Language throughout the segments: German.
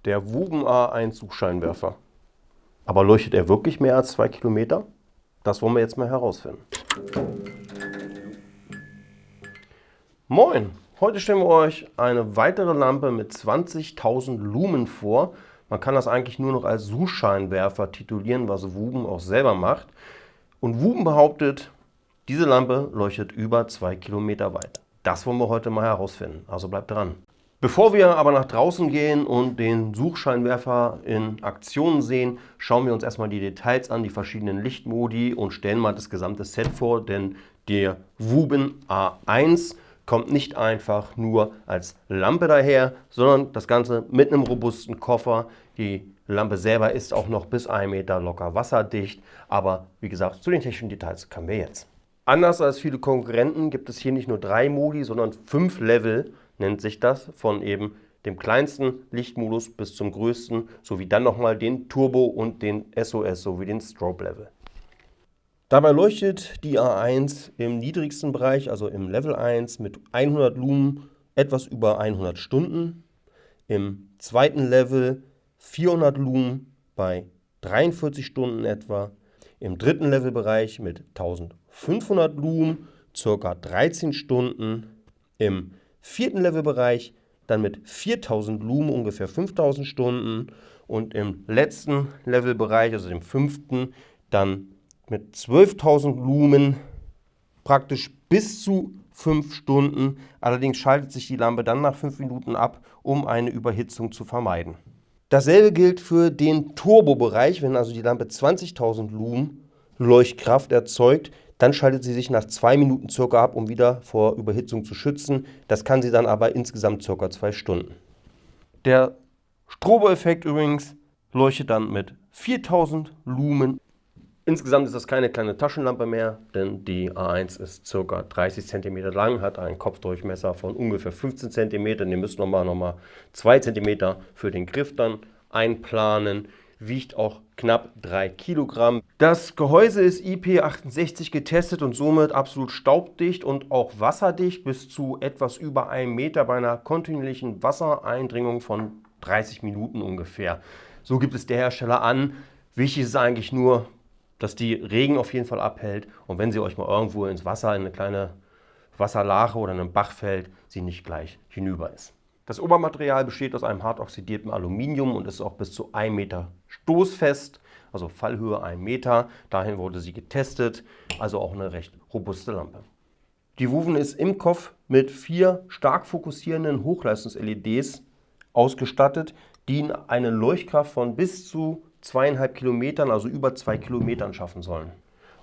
Der Wuben A1 Suchscheinwerfer. Aber leuchtet er wirklich mehr als 2 Kilometer? Das wollen wir jetzt mal herausfinden. Moin! Heute stellen wir euch eine weitere Lampe mit 20.000 Lumen vor. Man kann das eigentlich nur noch als Suchscheinwerfer titulieren, was Wuben auch selber macht. Und Wuben behauptet, diese Lampe leuchtet über 2 Kilometer weit. Das wollen wir heute mal herausfinden, also bleibt dran. Bevor wir aber nach draußen gehen und den Suchscheinwerfer in Aktion sehen, schauen wir uns erstmal die Details an, die verschiedenen Lichtmodi und stellen mal das gesamte Set vor, denn der Wuben A1 kommt nicht einfach nur als Lampe daher, sondern das Ganze mit einem robusten Koffer. Die Lampe selber ist auch noch bis 1 Meter locker wasserdicht, aber wie gesagt, zu den technischen Details kommen wir jetzt. Anders als viele Konkurrenten gibt es hier nicht nur 3 Modi, sondern 5 Level, nennt sich das, von eben dem kleinsten Lichtmodus bis zum größten, sowie dann nochmal den Turbo und den SOS sowie den Strobe Level. Dabei leuchtet die A1 im niedrigsten Bereich, also im Level 1 mit 100 Lumen etwas über 100 Stunden, im zweiten Level 400 Lumen bei 43 Stunden etwa, im dritten Levelbereich mit 1500 Lumen, ca. 13 Stunden, im vierten Levelbereich dann mit 4000 Lumen ungefähr 5000 Stunden und im letzten Levelbereich, also dem fünften, dann mit 12.000 Lumen praktisch bis zu 5 Stunden. Allerdings schaltet sich die Lampe dann nach 5 Minuten ab, um eine Überhitzung zu vermeiden. Dasselbe gilt für den Turbo-Bereich. Wenn also die Lampe 20.000 Lumen Leuchtkraft erzeugt, dann schaltet sie sich nach 2 Minuten circa ab, um wieder vor Überhitzung zu schützen. Das kann sie dann aber insgesamt circa 2 Stunden. Der Strobo-Effekt übrigens leuchtet dann mit 4000 Lumen. Insgesamt ist das keine kleine Taschenlampe mehr, denn die A1 ist ca. 30 cm lang, hat einen Kopfdurchmesser von ungefähr 15 cm. Den müssen wir nochmal 2 cm für den Griff dann einplanen. Wiegt auch knapp 3 Kilogramm. Das Gehäuse ist IP68 getestet und somit absolut staubdicht und auch wasserdicht bis zu etwas über 1 Meter bei einer kontinuierlichen Wassereindringung von 30 Minuten ungefähr. So gibt es der Hersteller an. Wichtig ist eigentlich nur, dass die Regen auf jeden Fall abhält und wenn sie euch mal irgendwo ins Wasser, in eine kleine Wasserlache oder in einen Bach fällt, sie nicht gleich hinüber ist. Das Obermaterial besteht aus einem hart oxidierten Aluminium und ist auch bis zu 1 Meter stoßfest, also Fallhöhe 1 Meter. Dahin wurde sie getestet, also auch eine recht robuste Lampe. Die Wuven ist im Kopf mit 4 stark fokussierenden Hochleistungs-LEDs ausgestattet, die eine Leuchtkraft von bis zu 2,5 Kilometern, also über 2 Kilometern schaffen sollen.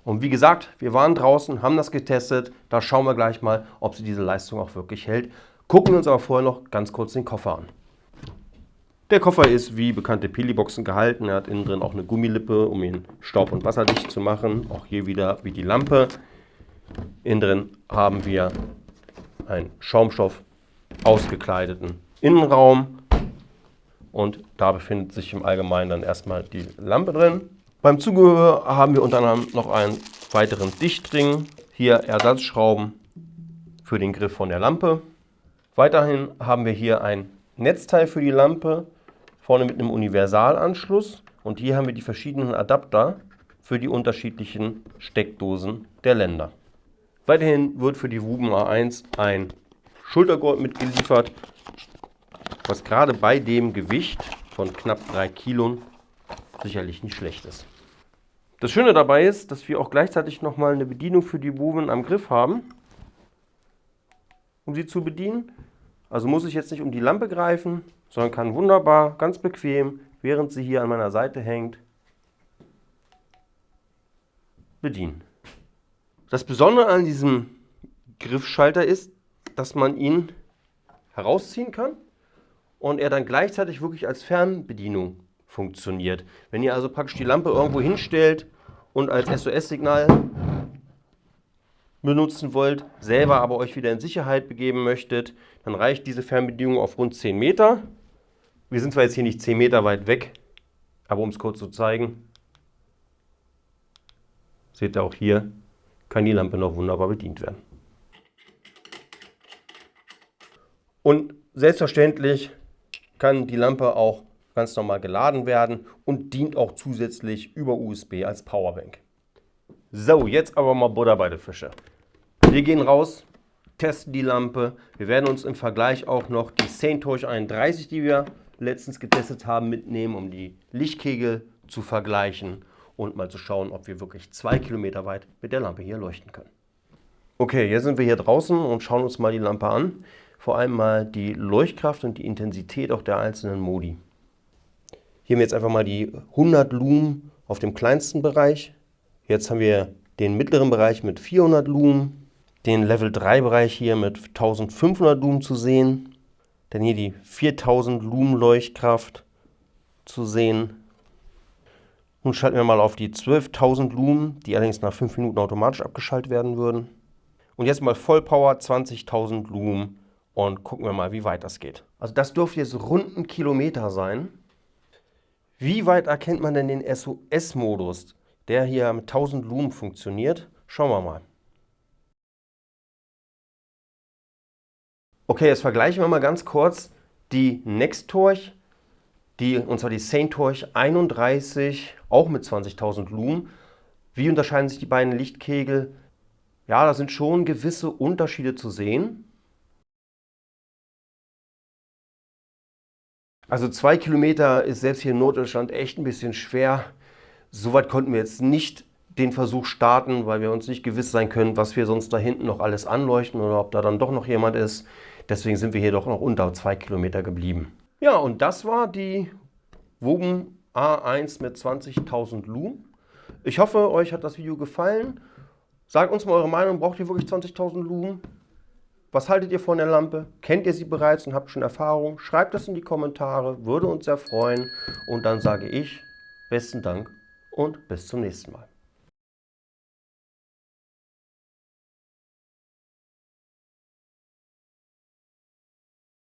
Und wie gesagt, wir waren draußen, haben das getestet, da schauen wir gleich mal, ob sie diese Leistung auch wirklich hält. Gucken wir uns aber vorher noch ganz kurz den Koffer an. Der Koffer ist wie bekannte Peli-Boxen gehalten. Er hat innen drin auch eine Gummilippe, um ihn staub- und wasserdicht zu machen. Auch hier wieder wie die Lampe. Innen drin haben wir einen Schaumstoff ausgekleideten Innenraum. Und da befindet sich im Allgemeinen dann erstmal die Lampe drin. Beim Zubehör haben wir unter anderem noch einen weiteren Dichtring. Hier Ersatzschrauben für den Griff von der Lampe. Weiterhin haben wir hier ein Netzteil für die Lampe, vorne mit einem Universalanschluss. Und hier haben wir die verschiedenen Adapter für die unterschiedlichen Steckdosen der Länder. Weiterhin wird für die Wuben A1 ein Schultergurt mitgeliefert, was gerade bei dem Gewicht von knapp 3 Kilo sicherlich nicht schlecht ist. Das Schöne dabei ist, dass wir auch gleichzeitig nochmal eine Bedienung für die Wuben am Griff haben, um sie zu bedienen. Also muss ich jetzt nicht um die Lampe greifen, sondern kann wunderbar, ganz bequem, während sie hier an meiner Seite hängt, bedienen. Das Besondere an diesem Griffschalter ist, dass man ihn herausziehen kann und er dann gleichzeitig wirklich als Fernbedienung funktioniert. Wenn ihr also praktisch die Lampe irgendwo hinstellt und als SOS-Signal benutzen wollt, selber aber euch wieder in Sicherheit begeben möchtet, dann reicht diese Fernbedienung auf rund 10 Meter. Wir sind zwar jetzt hier nicht 10 Meter weit weg, aber um es kurz zu zeigen, seht ihr auch hier, kann die Lampe noch wunderbar bedient werden. Und selbstverständlich kann die Lampe auch ganz normal geladen werden und dient auch zusätzlich über USB als Powerbank. So, jetzt aber mal Butter bei den Fische. Wir gehen raus, testen die Lampe. Wir werden uns im Vergleich auch noch die Saintorch 31, die wir letztens getestet haben, mitnehmen, um die Lichtkegel zu vergleichen und mal zu schauen, ob wir wirklich 2 Kilometer weit mit der Lampe hier leuchten können. Okay, jetzt sind wir hier draußen und schauen uns mal die Lampe an. Vor allem mal die Leuchtkraft und die Intensität auch der einzelnen Modi. Hier haben wir jetzt einfach mal die 100 Lumen auf dem kleinsten Bereich. Jetzt haben wir den mittleren Bereich mit 400 Lumen, den Level 3 Bereich hier mit 1500 Lumen zu sehen, dann hier die 4000 Lumen Leuchtkraft zu sehen. Nun schalten wir mal auf die 12.000 Lumen, die allerdings nach 5 Minuten automatisch abgeschaltet werden würden. Und jetzt mal Vollpower 20.000 Lumen und gucken wir mal, wie weit das geht. Also das dürfte jetzt rund 1 Kilometer sein. Wie weit erkennt man denn den SOS-Modus, der hier mit 1000 Lumen funktioniert? Schauen wir mal. Okay, jetzt vergleichen wir mal ganz kurz die Nextorch, und zwar die Saintorch 31, auch mit 20.000 Lumen. Wie unterscheiden sich die beiden Lichtkegel? Ja, da sind schon gewisse Unterschiede zu sehen. Also 2 Kilometer ist selbst hier in Norddeutschland echt ein bisschen schwer. Soweit konnten wir jetzt nicht den Versuch starten, weil wir uns nicht gewiss sein können, was wir sonst da hinten noch alles anleuchten oder ob da dann doch noch jemand ist. Deswegen sind wir hier doch noch unter 2 Kilometer geblieben. Ja, und das war die Wogen A1 mit 20.000 Lumen. Ich hoffe, euch hat das Video gefallen. Sagt uns mal eure Meinung, braucht ihr wirklich 20.000 Lumen? Was haltet ihr von der Lampe? Kennt ihr sie bereits und habt schon Erfahrung? Schreibt das in die Kommentare, würde uns sehr freuen. Und dann sage ich besten Dank und bis zum nächsten Mal.